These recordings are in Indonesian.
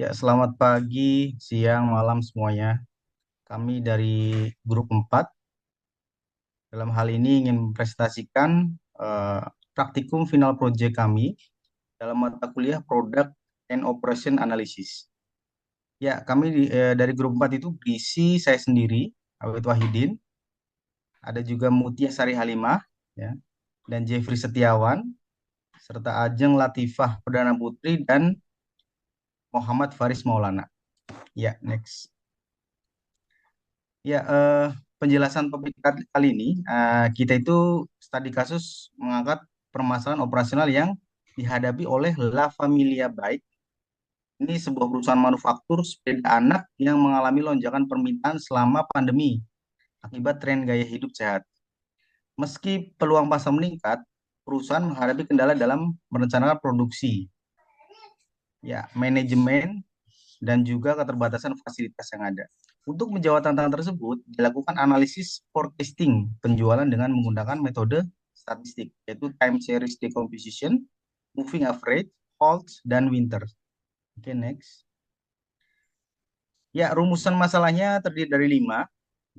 Ya, selamat pagi, siang, malam semuanya. Kami dari grup 4 dalam hal ini ingin mempresentasikan eh, praktikum final project kami dalam mata kuliah Product and Operation Analysis. Ya, kami dari grup 4 itu berisi saya sendiri, Awet Wahidin, ada juga Mutia Sari Halimah, ya, dan Jeffrey Setiawan, serta Ajeng Latifah Perdana Putri dan Muhammad Faris Maulana. Ya, next. Ya, penjelasan topik kali ini, kita itu studi kasus mengangkat permasalahan operasional yang dihadapi oleh La Familia Bike. Ini sebuah perusahaan manufaktur sepeda anak yang mengalami lonjakan permintaan selama pandemi akibat tren gaya hidup sehat. Meski peluang pasar meningkat, perusahaan menghadapi kendala dalam merencanakan produksi, ya, manajemen, dan juga keterbatasan fasilitas yang ada. Untuk menjawab tantangan tersebut, dilakukan analisis forecasting penjualan dengan menggunakan metode statistik, yaitu time series decomposition, moving average, faults, dan winter. Oke, next. Ya, rumusan masalahnya terdiri dari 5.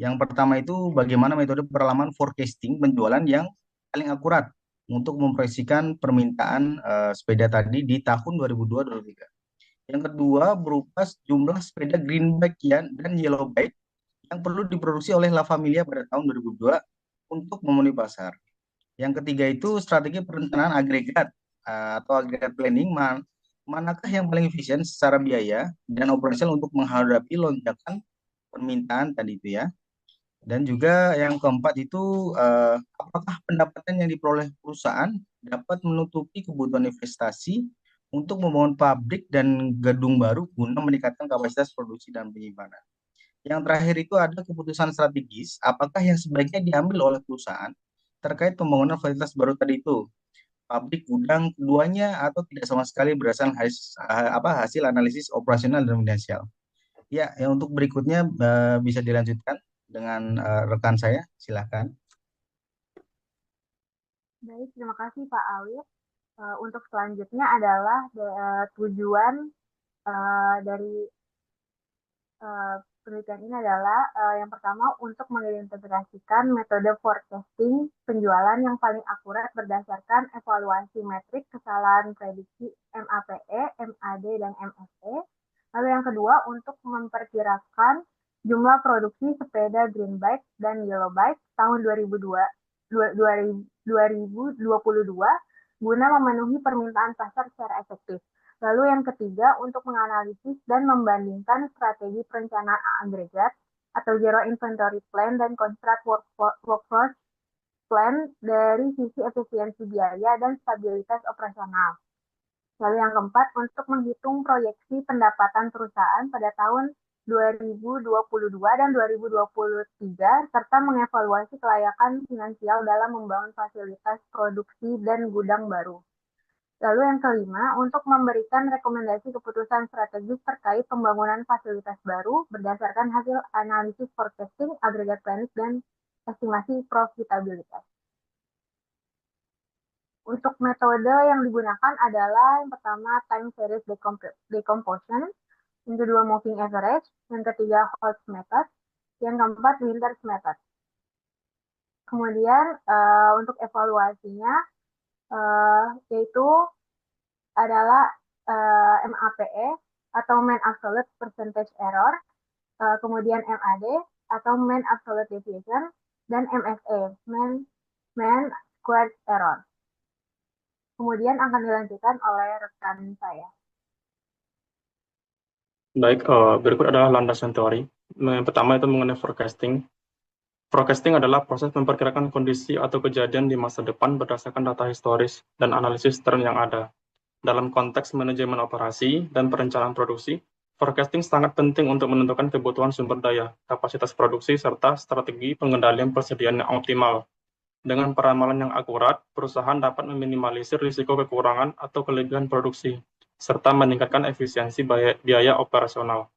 Yang pertama itu bagaimana metode peralaman forecasting penjualan yang paling akurat untuk memproyeksikan permintaan sepeda tadi di tahun 2022-2023. Yang kedua berupa jumlah sepeda green bike dan yellow bike yang perlu diproduksi oleh La Familia pada tahun 2002 untuk memenuhi pasar. Yang ketiga itu strategi perencanaan agregat atau agregat planning, manakah yang paling efisien secara biaya dan operasional untuk menghadapi lonjakan permintaan tadi itu ya. Dan juga yang keempat itu apakah pendapatan yang diperoleh perusahaan dapat menutupi kebutuhan investasi untuk membangun pabrik dan gedung baru guna meningkatkan kapasitas produksi dan penyimpanan. Yang terakhir itu ada keputusan strategis, apakah yang sebaiknya diambil oleh perusahaan terkait pembangunan fasilitas baru tadi itu, pabrik, gudang, keduanya, atau tidak sama sekali berdasarkan hasil analisis operasional dan finansial. Ya, yang untuk berikutnya bisa dilanjutkan dengan rekan saya, silakan. Baik, terima kasih Pak Awit. Untuk selanjutnya adalah tujuan dari penelitian ini adalah yang pertama untuk mengidentifikasikan metode forecasting penjualan yang paling akurat berdasarkan evaluasi metrik kesalahan prediksi MAPE, MAD, dan MSE. Lalu yang kedua untuk memperkirakan jumlah produksi sepeda green bike dan yellow bike tahun 2022 guna memenuhi permintaan pasar secara efektif. Lalu yang ketiga, untuk menganalisis dan membandingkan strategi perencanaan agregat atau zero inventory plan dan construct workforce plan dari sisi efisiensi biaya dan stabilitas operasional. Lalu yang keempat, untuk menghitung proyeksi pendapatan perusahaan pada tahun 2022 dan 2023, serta mengevaluasi kelayakan finansial dalam membangun fasilitas produksi dan gudang baru. Lalu yang kelima, untuk memberikan rekomendasi keputusan strategis terkait pembangunan fasilitas baru berdasarkan hasil analisis forecasting, agregat planning, dan estimasi profitabilitas. Untuk metode yang digunakan adalah yang pertama time series decomposition, yang kedua moving average, yang ketiga Holtz method, yang keempat Winters method. Kemudian untuk evaluasinya yaitu adalah MAPE atau Mean Absolute Percentage Error, kemudian MAD atau Mean Absolute Deviation, dan MSE, Mean Squared Error. Kemudian akan dilanjutkan oleh rekan saya. Baik, berikut adalah landasan teori. Yang pertama itu mengenai forecasting. Forecasting adalah proses memperkirakan kondisi atau kejadian di masa depan berdasarkan data historis dan analisis tren yang ada. Dalam konteks manajemen operasi dan perencanaan produksi, forecasting sangat penting untuk menentukan kebutuhan sumber daya, kapasitas produksi, serta strategi pengendalian persediaan yang optimal. Dengan peramalan yang akurat, perusahaan dapat meminimalisir risiko kekurangan atau kelebihan produksi, serta meningkatkan efisiensi biaya operasional.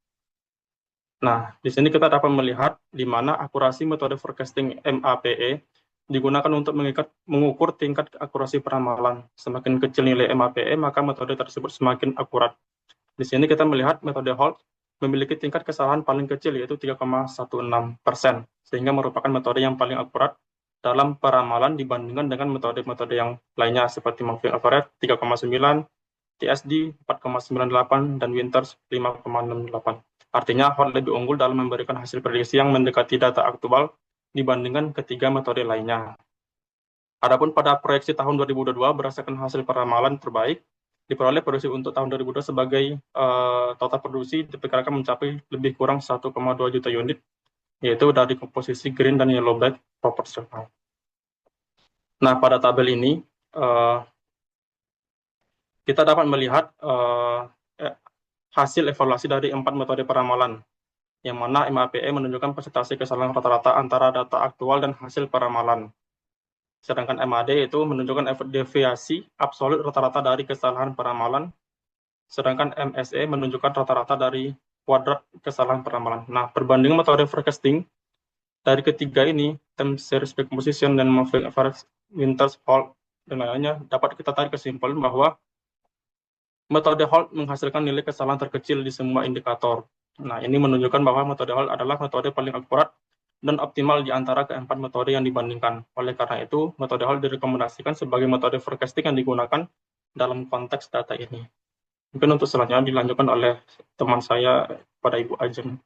Nah, di sini kita dapat melihat di mana akurasi metode forecasting MAPE digunakan untuk mengukur tingkat akurasi peramalan. Semakin kecil nilai MAPE, maka metode tersebut semakin akurat. Di sini kita melihat metode Holt memiliki tingkat kesalahan paling kecil yaitu 3,16%, sehingga merupakan metode yang paling akurat dalam peramalan dibandingkan dengan metode-metode yang lainnya seperti moving average 3,9, TSD 4,98, dan Winters 5,68. Artinya Holt lebih unggul dalam memberikan hasil prediksi yang mendekati data aktual dibandingkan ketiga metode lainnya. Adapun pada proyeksi tahun 2022 berdasarkan hasil peramalan terbaik, diperoleh produksi untuk tahun 2022 sebagai total produksi diperkirakan mencapai lebih kurang 1,2 juta unit, yaitu dari komposisi green dan yellow black proportional. Nah, pada tabel ini kita dapat melihat hasil evaluasi dari 4 metode peramalan, yang mana MAPE menunjukkan persentase kesalahan rata-rata antara data aktual dan hasil peramalan. Sedangkan MAD itu menunjukkan deviasi absolut rata-rata dari kesalahan peramalan, sedangkan MSE menunjukkan rata-rata dari kuadrat kesalahan peramalan. Nah, perbandingan metode forecasting dari ketiga ini, time series decomposition dan moving average, Winters, Holt, dan lainnya, dapat kita tarik kesimpulan bahwa metode Holt menghasilkan nilai kesalahan terkecil di semua indikator. Nah, ini menunjukkan bahwa metode Holt adalah metode paling akurat dan optimal di antara keempat metode yang dibandingkan. Oleh karena itu, metode Holt direkomendasikan sebagai metode forecasting yang digunakan dalam konteks data ini. Mungkin untuk selanjutnya dilanjutkan oleh teman saya pada Ibu Ajeng.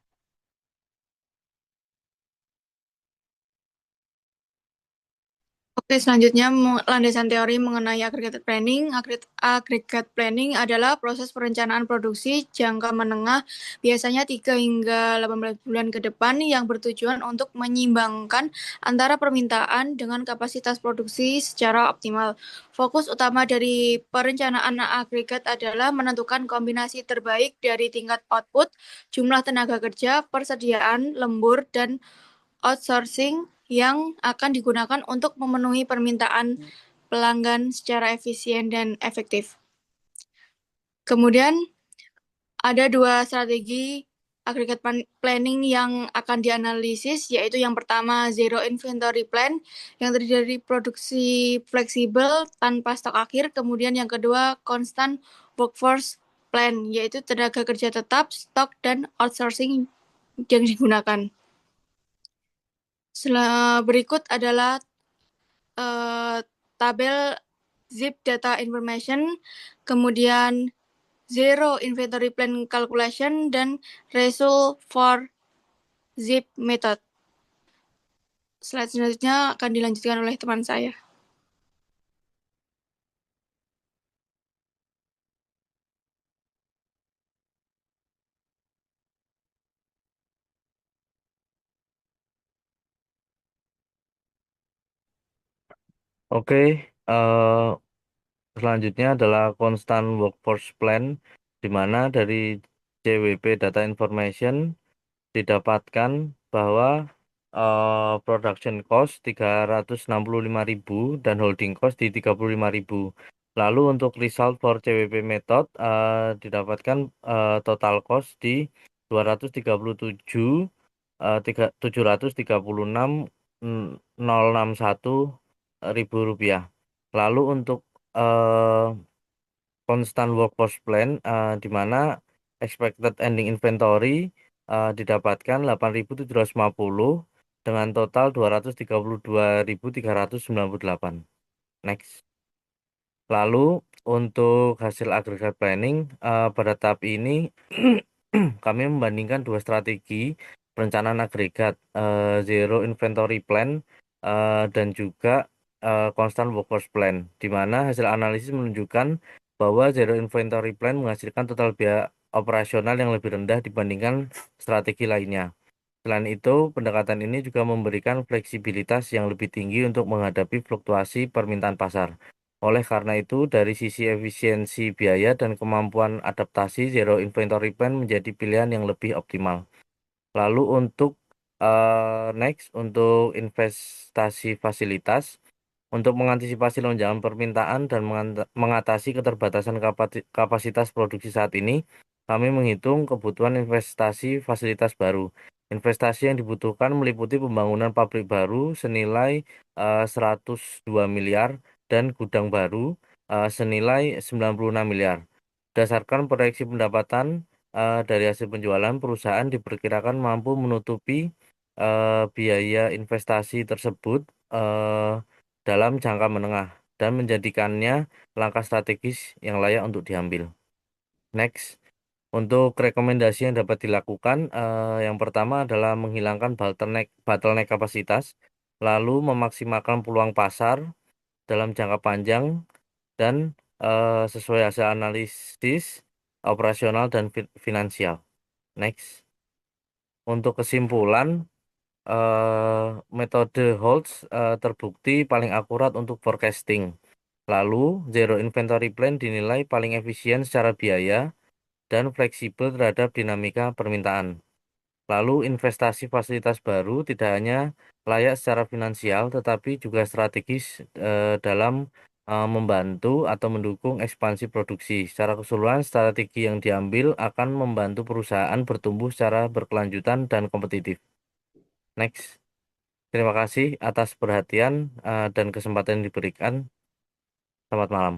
Oke, selanjutnya landasan teori mengenai aggregate planning. Aggregate planning adalah proses perencanaan produksi jangka menengah, biasanya 3 hingga 18 bulan ke depan, yang bertujuan untuk menyimbangkan antara permintaan dengan kapasitas produksi secara optimal. Fokus utama dari perencanaan agregat adalah menentukan kombinasi terbaik dari tingkat output, jumlah tenaga kerja, persediaan, lembur, dan outsourcing yang akan digunakan untuk memenuhi permintaan pelanggan secara efisien dan efektif. Kemudian ada 2 strategi aggregate planning yang akan dianalisis, yaitu yang pertama zero inventory plan yang terdiri dari produksi fleksibel tanpa stok akhir, kemudian yang kedua constant workforce plan, yaitu tenaga kerja tetap, stok, dan outsourcing yang digunakan. Berikut adalah tabel zip data information, kemudian zero inventory plan calculation, dan result for zip method. Slide selanjutnya akan dilanjutkan oleh teman saya. Oke, selanjutnya adalah constant workforce plan, di mana dari CWP Data Information didapatkan bahwa production cost 365.000 dan holding cost di 35.000. Lalu untuk result for CWP method didapatkan total cost di 237 ribu rupiah. Lalu untuk constant workforce plan di mana expected ending inventory didapatkan 8.750 dengan total 232.398. Next. Lalu untuk hasil agregat planning pada tahap ini kami membandingkan 2 strategi perencanaan agregat, zero inventory plan dan juga constant workforce plan, di mana hasil analisis menunjukkan bahwa zero inventory plan menghasilkan total biaya operasional yang lebih rendah dibandingkan strategi lainnya. Selain itu, pendekatan ini juga memberikan fleksibilitas yang lebih tinggi untuk menghadapi fluktuasi permintaan pasar. Oleh karena itu, dari sisi efisiensi biaya dan kemampuan adaptasi, zero inventory plan menjadi pilihan yang lebih optimal. Lalu untuk next, untuk investasi fasilitas, untuk mengantisipasi lonjakan permintaan dan mengatasi keterbatasan kapasitas produksi saat ini, kami menghitung kebutuhan investasi fasilitas baru. Investasi yang dibutuhkan meliputi pembangunan pabrik baru senilai 102 miliar dan gudang baru senilai 96 miliar. Berdasarkan proyeksi pendapatan dari hasil penjualan, perusahaan diperkirakan mampu menutupi biaya investasi tersebut dalam jangka menengah dan menjadikannya langkah strategis yang layak untuk diambil. Next. Untuk rekomendasi yang dapat dilakukan, yang pertama adalah menghilangkan bottleneck kapasitas, lalu memaksimalkan peluang pasar dalam jangka panjang, dan sesuai hasil analisis operasional dan finansial. Next. Untuk kesimpulan, metode Holtz terbukti paling akurat untuk forecasting. Lalu, zero inventory plan dinilai paling efisien secara biaya dan fleksibel terhadap dinamika permintaan. Lalu investasi fasilitas baru tidak hanya layak secara finansial, tetapi juga strategis dalam membantu atau mendukung ekspansi produksi. Secara keseluruhan, strategi yang diambil akan membantu perusahaan bertumbuh secara berkelanjutan dan kompetitif. Next. Terima kasih atas perhatian dan kesempatan yang diberikan. Selamat malam.